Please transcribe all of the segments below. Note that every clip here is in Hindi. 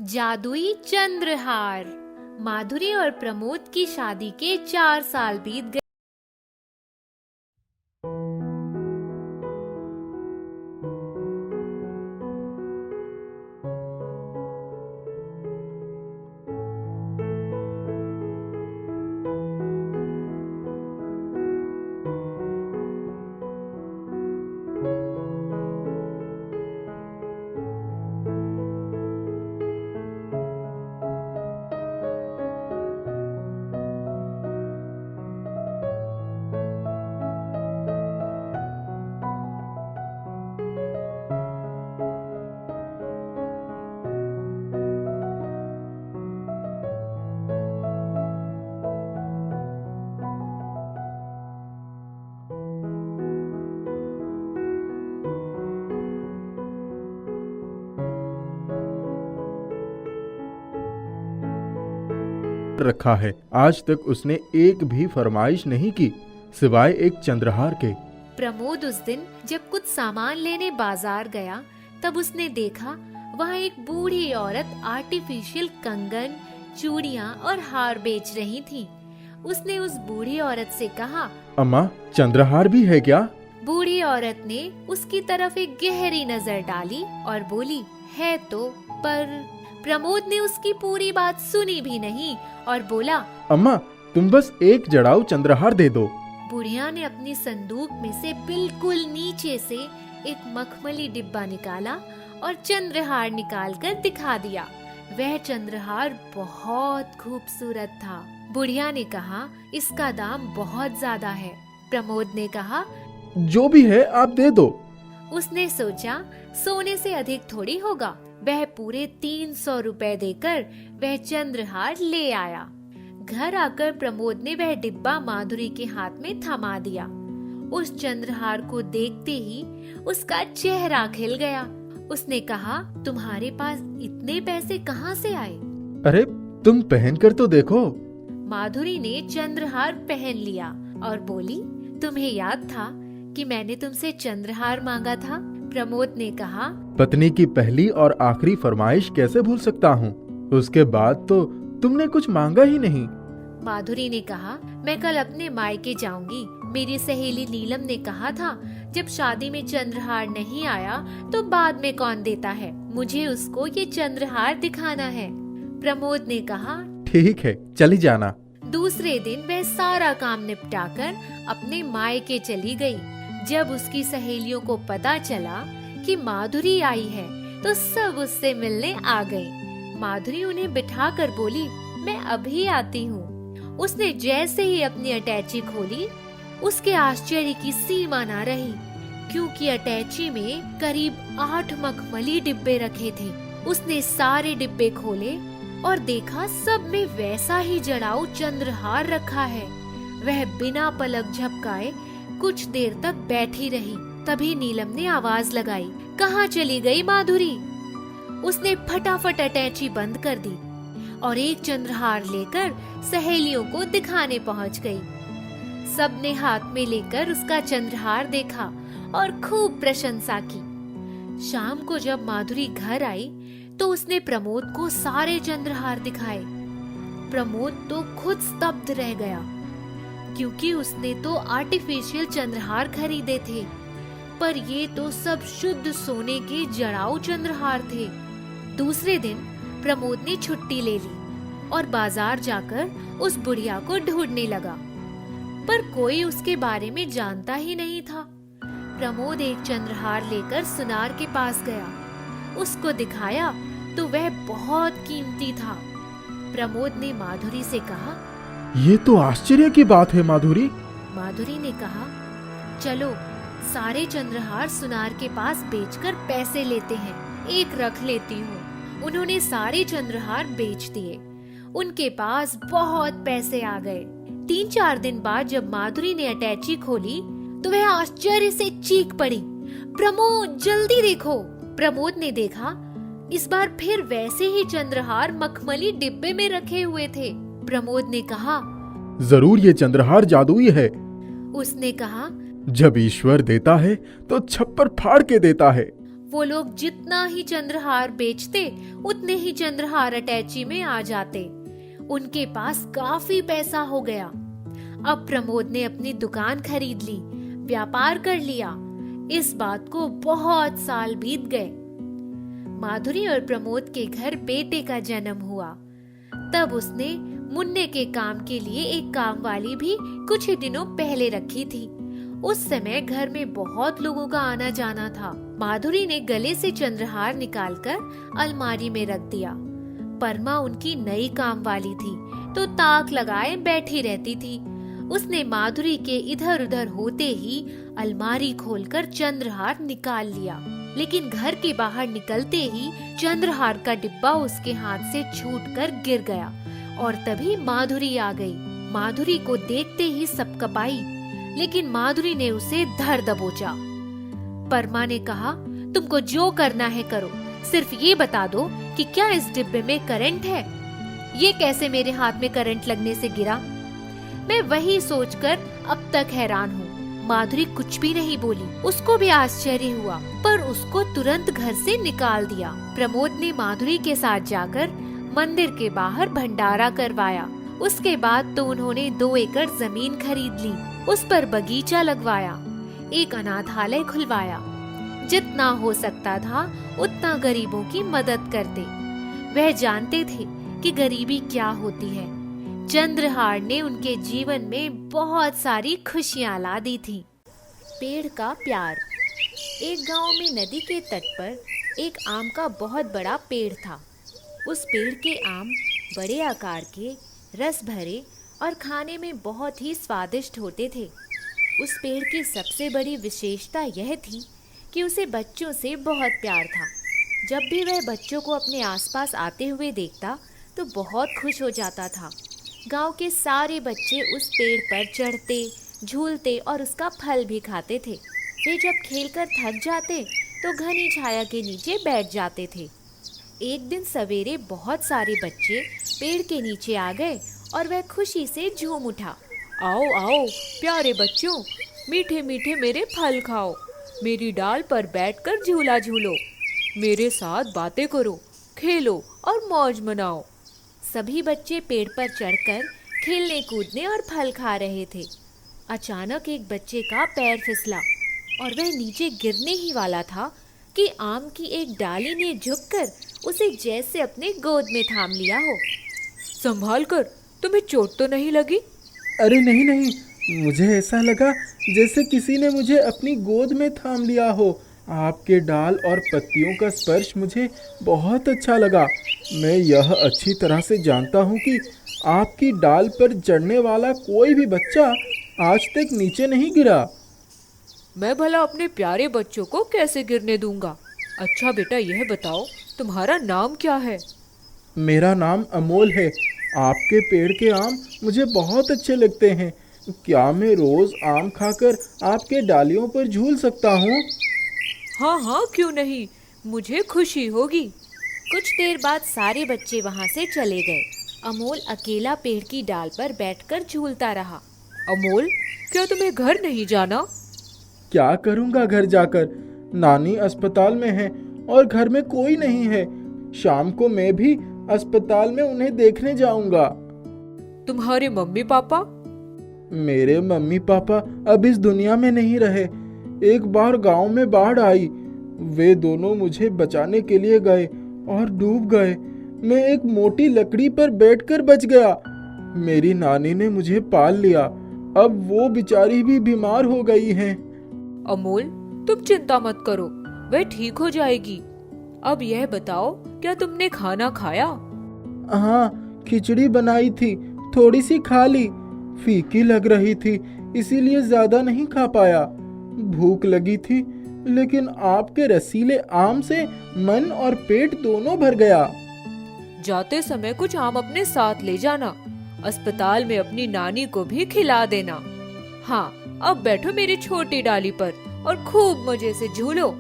जादुई चंद्रहार। माधुरी और प्रमोद की शादी के 4 साल बीत गए। रखा है। आज तक उसने एक भी फरमाइश नहीं की सिवाय एक चंद्रहार के। प्रमोद उस दिन जब कुछ सामान लेने बाजार गया तब उसने देखा वहाँ एक बूढ़ी औरत आर्टिफिशियल कंगन, चूड़ियाँ और हार बेच रही थी। उसने उस बूढ़ी औरत से कहा, अम्मा, चंद्रहार भी है क्या? बूढ़ी औरत ने उसकी तरफ एक गहरी नजर डाली और बोली, है तो, पर प्रमोद ने उसकी पूरी बात सुनी भी नहीं और बोला, अम्मा, तुम बस एक जड़ाऊ चंद्रहार दे दो। बुढ़िया ने अपनी संदूक में से बिल्कुल नीचे से एक मखमली डिब्बा निकाला और चंद्रहार निकालकर दिखा दिया। वह चंद्रहार बहुत खूबसूरत था। बुढ़िया ने कहा, इसका दाम बहुत ज्यादा है। प्रमोद ने कहा, जो भी है आप दे दो। उसने सोचा, सोने से अधिक थोड़ी होगा। वह पूरे 300 रुपए देकर वह चंद्रहार ले आया। घर आकर प्रमोद ने वह डिब्बा माधुरी के हाथ में थमा दिया। उस चंद्रहार को देखते ही उसका चेहरा खिल गया। उसने कहा, तुम्हारे पास इतने पैसे कहाँ से आए? अरे, तुम पहन कर तो देखो। माधुरी ने चंद्रहार पहन लिया और बोली, तुम्हें याद था कि मैंने तुमसे चंद्रहार मांगा था? प्रमोद ने कहा, पत्नी की पहली और आखिरी फरमाइश कैसे भूल सकता हूँ? उसके बाद तो तुमने कुछ मांगा ही नहीं। माधुरी ने कहा, मैं कल अपने मायके जाऊंगी। मेरी सहेली नीलम ने कहा था, जब शादी में चंद्रहार नहीं आया तो बाद में कौन देता है? मुझे उसको ये चंद्रहार दिखाना है। प्रमोद ने कहा, ठीक है, चली जाना। दूसरे दिन वह सारा काम निपटाकर अपने मायके चली गई। जब उसकी सहेलियों को पता चला कि माधुरी आई है तो सब उससे मिलने आ गई। माधुरी उन्हें बिठाकर बोली, मैं अभी आती हूँ। उसने जैसे ही अपनी अटैची खोली, उसके आश्चर्य की सीमा न रही, क्योंकि अटैची में करीब 8 मखमली डिब्बे रखे थे। उसने सारे डिब्बे खोले और देखा सब में वैसा ही जड़ाऊ चंद्रहार रखा है। वह बिना पलक झपकाए कुछ देर तक बैठी रही। तभी नीलम ने आवाज लगाई, कहाँ चली गई माधुरी? उसने फटाफट अटैची बंद कर दी और एक चंद्रहार लेकर सहेलियों को दिखाने पहुंच गई। सबने हाथ में लेकर उसका चंद्रहार देखा और खूब प्रशंसा की। शाम को जब माधुरी घर आई तो उसने प्रमोद को सारे चंद्रहार दिखाए। प्रमोद तो खुद स्तब्ध रह गया, क्योंकि उसने तो आर्टिफिशियल चंद्रहार खरीदे थे, पर ये तो सब शुद्ध सोने के जड़ाऊ चंद्रहार थे। दूसरे दिन प्रमोद ने छुट्टी ले ली और बाजार जाकर उस बुढ़िया को ढूंढने लगा, पर कोई उसके बारे में जानता ही नहीं था। प्रमोद एक चंद्रहार लेकर सुनार के पास गया। उसको दिखाया तो वह बहुत कीमती था। प्रमोद ने माधुरी से कहा, ये तो आश्चर्य की बात है माधुरी। माधुरी ने कहा, चलो सारे चंद्रहार सुनार के पास बेचकर पैसे लेते हैं, एक रख लेती हूँ। उन्होंने सारे चंद्रहार बेच दिए। उनके पास बहुत पैसे आ गए। 3-4 दिन बाद जब माधुरी ने अटैची खोली तो वह आश्चर्य से चीख पड़ी, प्रमोद जल्दी देखो। प्रमोद ने देखा, इस बार फिर वैसे ही चंद्रहार मखमली डिब्बे में रखे हुए थे। प्रमोद ने कहा, जरूर ये चंद्रहार जादुई है। उसने कहा, जब ईश्वर देता है तो छप्पर फाड़ के देता है। वो लोग जितना ही चंद्रहार बेचते उतने ही चंद्रहार अटैची में आ जाते। उनके पास काफी पैसा हो गया। अब प्रमोद ने अपनी दुकान खरीद ली, व्यापार कर लिया। इस बात को बहुत साल बीत गए। माधुरी और प्रमोद के घर बेटे का जन्म हुआ। तब उसने मुन्ने के काम के लिए एक काम वाली भी कुछ ही दिनों पहले रखी थी। उस समय घर में बहुत लोगों का आना जाना था। माधुरी ने गले से चंद्रहार निकालकर अलमारी में रख दिया। परमा उनकी नई काम वाली थी, तो ताक लगाए बैठी रहती थी। उसने माधुरी के इधर उधर होते ही अलमारी खोलकर चंद्रहार निकाल लिया, लेकिन घर के बाहर निकलते ही चंद्रहार का डिब्बा उसके हाथ से छूटकर गिर गया और तभी माधुरी आ गई। माधुरी को देखते ही सब कपाई, लेकिन माधुरी ने उसे धर दबोचा। परमा ने कहा, तुमको जो करना है करो, सिर्फ ये बता दो कि क्या इस डिब्बे में करंट है। ये कैसे मेरे हाथ में करंट लगने से गिरा? मैं वही सोचकर अब तक हैरान हूँ। माधुरी कुछ भी नहीं बोली। उसको भी आश्चर्य हुआ, पर उसको तुरंत घर से निकाल दिया। प्रमोद ने माधुरी के साथ जाकर मंदिर के बाहर भंडारा करवाया। उसके बाद तो उन्होंने 2 एकड़ जमीन खरीद ली, उस पर बगीचा लगवाया, एक अनाथालय खुलवाया। जितना हो सकता था उतना गरीबों की मदद करते। वह जानते थे कि गरीबी क्या होती है। चंद्रहार ने उनके जीवन में बहुत सारी खुशियां ला दी थी। पेड़ का प्यार। एक गांव में नदी के तट पर एक आम का बहुत बड़ा पेड़ था। उस पेड़ के आम बड़े आकार के, रस भरे और खाने में बहुत ही स्वादिष्ट होते थे। उस पेड़ की सबसे बड़ी विशेषता यह थी कि उसे बच्चों से बहुत प्यार था। जब भी वह बच्चों को अपने आसपास आते हुए देखता तो बहुत खुश हो जाता था। गांव के सारे बच्चे उस पेड़ पर चढ़ते, झूलते और उसका फल भी खाते थे। वे जब खेलकर थक जाते तो घनी छाया के नीचे बैठ जाते थे। एक दिन सवेरे बहुत सारे बच्चे पेड़ के नीचे आ गए और वह खुशी से झूम उठा। आओ आओ प्यारे बच्चों, मीठे मीठे मेरे फल खाओ, मेरी डाल पर बैठकर झूला झूलो, मेरे साथ बातें करो, खेलो और मौज मनाओ। सभी बच्चे पेड़ पर चढ़कर खेलने कूदने और फल खा रहे थे। अचानक एक बच्चे का पैर फिसला और वह नीचे गिरने ही वाला था कि आम की एक डाली ने झुककर उसे जैसे अपने गोद में थाम लिया हो। संभाल कर, तुम्हें चोट तो नहीं लगी? अरे नहीं नहीं, मुझे ऐसा लगा जैसे किसी ने मुझे अपनी गोद में थाम लिया हो। आपके डाल और पत्तियों का स्पर्श मुझे बहुत अच्छा लगा। मैं यह अच्छी तरह से जानता हूँ कि आपकी डाल पर चढ़ने वाला कोई भी बच्चा आज तक नीचे नहीं गिरा। मैं भला अपने प्यारे बच्चों को कैसे गिरने दूंगा। अच्छा बेटा, यह बताओ तुम्हारा नाम क्या है? मेरा नाम अमोल है। आपके पेड़ के आम मुझे बहुत अच्छे लगते हैं। क्या मैं रोज आम खाकर आपके डालियों पर झूल सकता हूँ? हाँ हाँ, क्यों नहीं, मुझे खुशी होगी। कुछ देर बाद सारे बच्चे वहाँ से चले गए। अमोल अकेला पेड़ की डाल पर बैठकर झूलता रहा। अमोल, क्या तुम्हें घर नहीं जाना? क्या करूँगा घर जाकर? नानी अस्पताल में है और घर में कोई नहीं है। शाम को मैं भी अस्पताल में उन्हें देखने जाऊंगा। तुम्हारे मम्मी पापा? मेरे मम्मी पापा अब इस दुनिया में नहीं रहे। एक बार गांव में बाढ़ आई, वे दोनों मुझे बचाने के लिए गए और डूब गए। मैं एक मोटी लकड़ी पर बैठकर बच गया। मेरी नानी ने मुझे पाल लिया। अब वो बेचारी भी बीमार हो गई हैं। अमोल, तुम चिंता मत करो, वह ठीक हो जाएगी। अब यह बताओ, क्या तुमने खाना खाया? हाँ, खिचड़ी बनाई थी, थोड़ी सी खा ली। फीकी लग रही थी, इसीलिए ज्यादा नहीं खा पाया। भूख लगी थी, लेकिन आपके रसीले आम से मन और पेट दोनों भर गया। जाते समय कुछ आम अपने साथ ले जाना। अस्पताल में अपनी नानी को भी खिला देना। हाँ, अब बैठो मेरी छोटी डाली पर और खूब मजे से झूलो।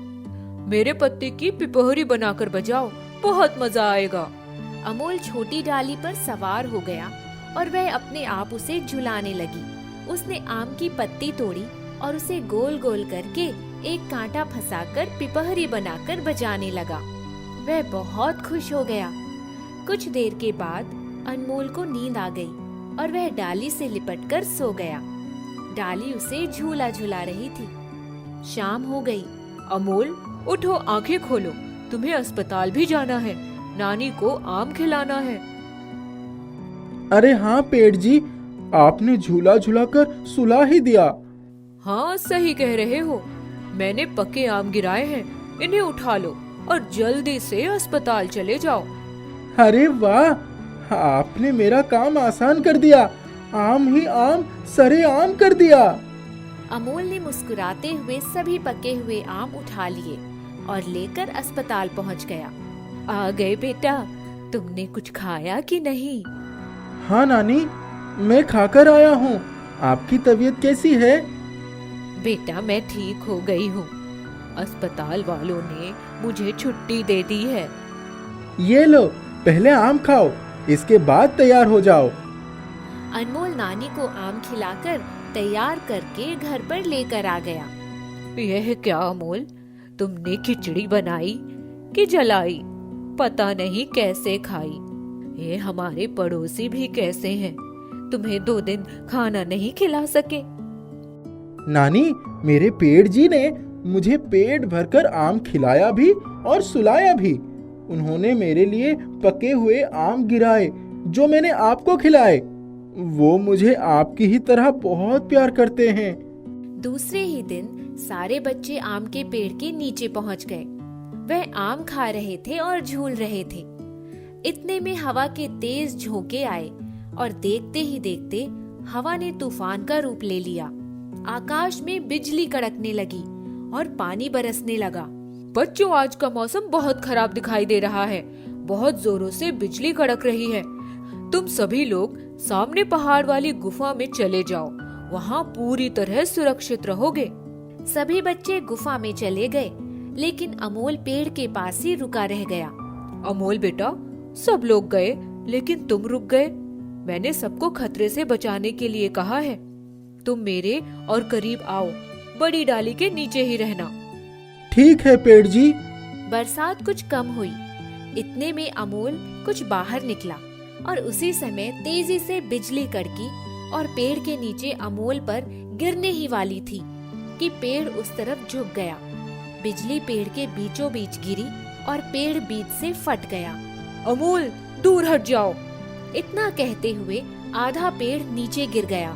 मेरे पत्ते की पिपहरी बनाकर बजाओ, बहुत मजा आएगा। अमोल छोटी डाली पर सवार हो गया और वह अपने आप उसे झुलाने लगी। उसने आम की पत्ती तोड़ी और उसे गोल गोल करके एक कांटा फंसाकर पिपहरी बनाकर बजाने लगा। वह बहुत खुश हो गया। कुछ देर के बाद अनमोल को नींद आ गई और वह डाली से लिपटकर सो गया। डाली उसे झूला झुला रही थी। शाम हो गई। अमोल, उठो, आंखें खोलो, तुम्हें अस्पताल भी जाना है, नानी को आम खिलाना है। अरे हाँ पेड़ जी, आपने झूला झुलाकर सुला ही दिया। हाँ, सही कह रहे हो, मैंने पके आम गिराए हैं, इन्हें उठा लो और जल्दी से अस्पताल चले जाओ। अरे वाह, आपने मेरा काम आसान कर दिया। आम ही आम सरे आम कर दिया। अमोल ने मुस्कुराते हुए सभी पके हुए आम उठा लिए और लेकर अस्पताल पहुंच गया। आ गए बेटा, तुमने कुछ खाया कि नहीं? हाँ नानी, मैं खाकर आया हूँ। आपकी तबीयत कैसी है? बेटा, मैं ठीक हो गई हूँ। अस्पताल वालों ने मुझे छुट्टी दे दी है। ये लो, पहले आम खाओ, इसके बाद तैयार हो जाओ। अनमोल नानी को आम खिलाकर तैयार करके घर पर लेकर आ गया। यह क्या अमोल, तुमने खिचड़ी बनाई कि जलाई? पता नहीं कैसे खाई। ये हमारे पड़ोसी भी कैसे हैं, तुम्हें 2 दिन खाना नहीं खिला सके? नानी, मेरे पेड़ जी ने मुझे पेट भरकर आम खिलाया भी और सुलाया भी। उन्होंने मेरे लिए पके हुए आम गिराए जो मैंने आपको खिलाए। वो मुझे आपकी ही तरह बहुत प्यार करते हैं। दूसरे ही दिन सारे बच्चे आम के पेड़ के नीचे पहुंच गए। वह आम खा रहे थे और झूल रहे थे। इतने में हवा के तेज झोंके आए और देखते ही देखते हवा ने तूफान का रूप ले लिया। आकाश में बिजली कड़कने लगी और पानी बरसने लगा। बच्चों, आज का मौसम बहुत खराब दिखाई दे रहा है। बहुत जोरों से बिजली कड़क रही है। तुम सभी लोग सामने पहाड़ वाली गुफा में चले जाओ, वहाँ पूरी तरह सुरक्षित रहोगे। सभी बच्चे गुफा में चले गए, लेकिन अमोल पेड़ के पास ही रुका रह गया। अमोल बेटा, सब लोग गए लेकिन तुम रुक गए। मैंने सबको खतरे से बचाने के लिए कहा है। तुम मेरे और करीब आओ, बड़ी डाली के नीचे ही रहना। ठीक है पेड़ जी। बरसात कुछ कम हुई। इतने में अमोल कुछ बाहर निकला और उसी समय तेजी से बिजली कड़की और पेड़ के नीचे अमोल पर गिरने ही वाली थी कि पेड़ उस तरफ झुक गया। बिजली पेड़ के बीचों बीच गिरी और पेड़ बीच से फट गया। अमोल, दूर हट जाओ। इतना कहते हुए आधा पेड़ नीचे गिर गया।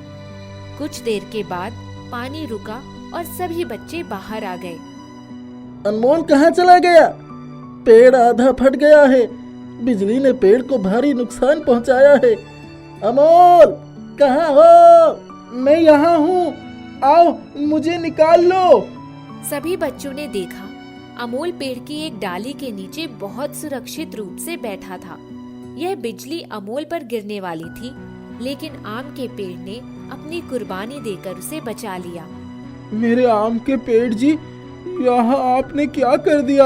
कुछ देर के बाद पानी रुका और सभी बच्चे बाहर आ गए। अनमोल कहाँ चला गया? पेड़ आधा फट गया है। बिजली ने पेड़ को भारी नुकसान पहुंचाया है। अमोल, कहाँ हो? मैं यहाँ हूँ, आओ मुझे निकाल लो। सभी बच्चों ने देखा अमोल पेड़ की एक डाली के नीचे बहुत सुरक्षित रूप से बैठा था। यह बिजली अमोल पर गिरने वाली थी, लेकिन आम के पेड़ ने अपनी कुर्बानी देकर उसे बचा लिया। मेरे आम के पेड़ जी, यहाँ आपने क्या कर दिया?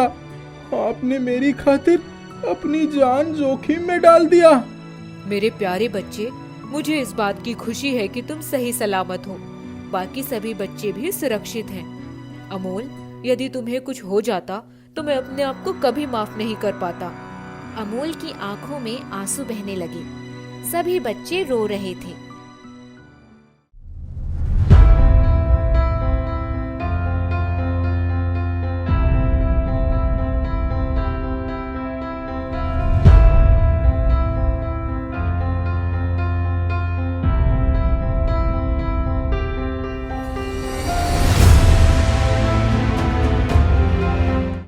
आपने मेरी खातिर अपनी जान जोखिम में डाल दिया। मेरे प्यारे बच्चे, मुझे इस बात की खुशी है कि तुम सही सलामत हो। बाकी सभी बच्चे भी सुरक्षित हैं। अमोल, यदि तुम्हें कुछ हो जाता तो मैं अपने आप को कभी माफ नहीं कर पाता। अमोल की आंखों में आंसू बहने लगे। सभी बच्चे रो रहे थे।